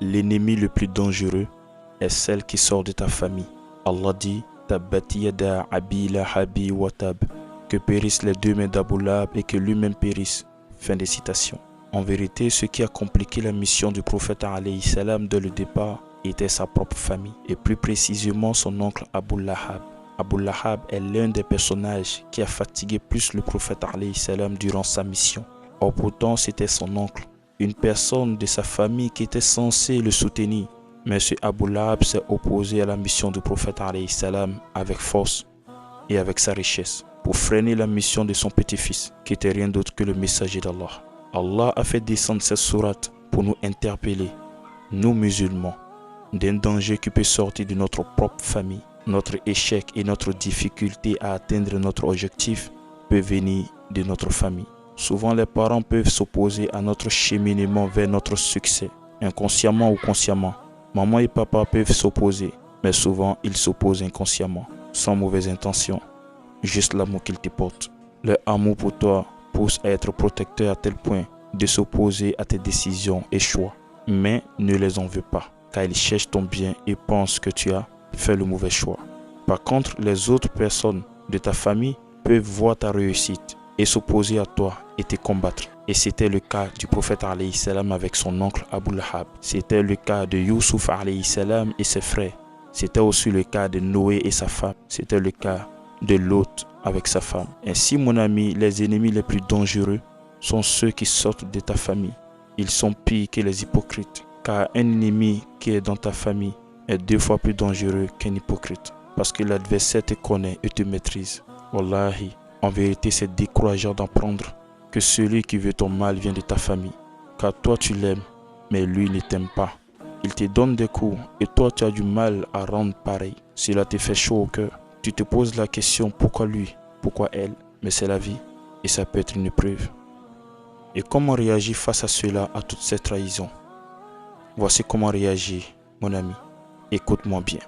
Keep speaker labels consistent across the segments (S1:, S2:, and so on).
S1: l'ennemi le plus dangereux est celle qui sort de ta famille. Allah dit Tabbat yada abi lahabi wa tab, que périssent les deux mains d'Abu Lahab et que lui-même périsse. Fin de citation. En vérité, ce qui a compliqué la mission du prophète alayhi salam dès le départ était sa propre famille, et plus précisément son oncle Abu Lahab. Abu Lahab est l'un des personnages qui a fatigué plus le prophète alayhi salam durant sa mission. Or pourtant, c'était son oncle, une personne de sa famille qui était censée le soutenir. Mais ce Abu Lahab s'est opposé à la mission du prophète alayhi salam avec force et avec sa richesse pour freiner la mission de son petit-fils, qui était rien d'autre que le messager d'Allah. Allah a fait descendre cette sourate pour nous interpeller, nous musulmans, d'un danger qui peut sortir de notre propre famille. Notre échec et notre difficulté à atteindre notre objectif peut venir de notre famille. Souvent, les parents peuvent s'opposer à notre cheminement vers notre succès, inconsciemment ou consciemment. Maman et papa peuvent s'opposer, mais souvent ils s'opposent inconsciemment, sans mauvaise intention, juste l'amour qu'ils te portent. Leur amour pour toi pousse à être protecteur à tel point de s'opposer à tes décisions et choix. Mais ne les en veux pas, car ils cherchent ton bien et pensent que tu as fait le mauvais choix. Par contre, les autres personnes de ta famille peuvent voir ta réussite et s'opposer à toi et te combattre. Et c'était le cas du prophète alayhi salam avec son oncle Abu Lahab. C'était le cas de Youssouf alayhi salam et ses frères. C'était aussi le cas de Noé et sa femme. C'était le cas de Lot avec sa femme. Ainsi, mon ami, les ennemis les plus dangereux sont ceux qui sortent de ta famille. Ils sont pires que les hypocrites. Car un ennemi qui est dans ta famille est 2 fois plus dangereux qu'un hypocrite. Parce que l'adversaire te connaît et te maîtrise. Wallahi, en vérité, c'est décourageant d'apprendre que celui qui veut ton mal vient de ta famille. Car toi tu l'aimes, mais lui ne t'aime pas. Il te donne des coups et toi tu as du mal à rendre pareil. Cela te fait chaud au cœur. Tu te poses la question pourquoi lui, pourquoi elle. Mais c'est la vie et ça peut être une épreuve. Et comment réagir face à cela, à toute cette trahison? Voici comment réagir, mon ami. Écoute-moi bien.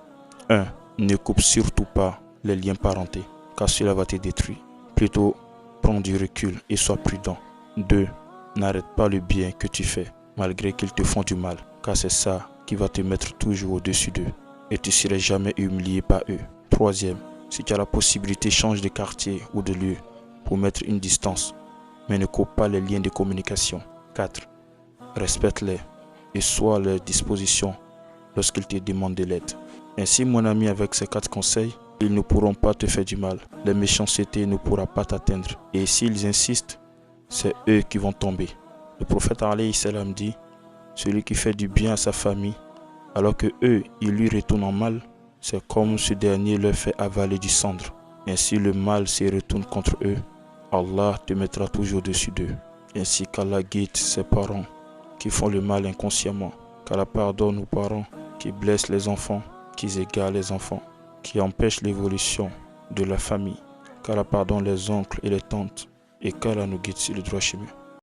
S1: 1. Ne coupe surtout pas les liens parentés, car cela va te détruire. Plutôt, prends du recul et sois prudent. 2. N'arrête pas le bien que tu fais, malgré qu'ils te font du mal, car c'est ça qui va te mettre toujours au-dessus d'eux, et tu ne seras jamais humilié par eux. 3. Si tu as la possibilité, change de quartier ou de lieu pour mettre une distance, mais ne coupe pas les liens de communication. 4. Respecte-les et sois à leur disposition lorsqu'ils te demandent de l'aide. Ainsi, mon ami, avec ces 4 conseils, ils ne pourront pas te faire du mal. La méchanceté ne pourra pas t'atteindre. Et s'ils insistent, c'est eux qui vont tomber. Le prophète alayhi salam dit, celui qui fait du bien à sa famille, alors que eux, ils lui retournent en mal, c'est comme ce dernier leur fait avaler du cendre. Ainsi, le mal se retourne contre eux. Allah te mettra toujours au-dessus d'eux. Ainsi qu'Allah guide ses parents qui font le mal inconsciemment. Qu'Allah pardonne aux parents qui blessent les enfants, qui égarent les enfants, qui empêchent l'évolution de la famille. Qu'Allah pardonne les oncles et les tantes et qu'Allah nous guide sur le droit chemin.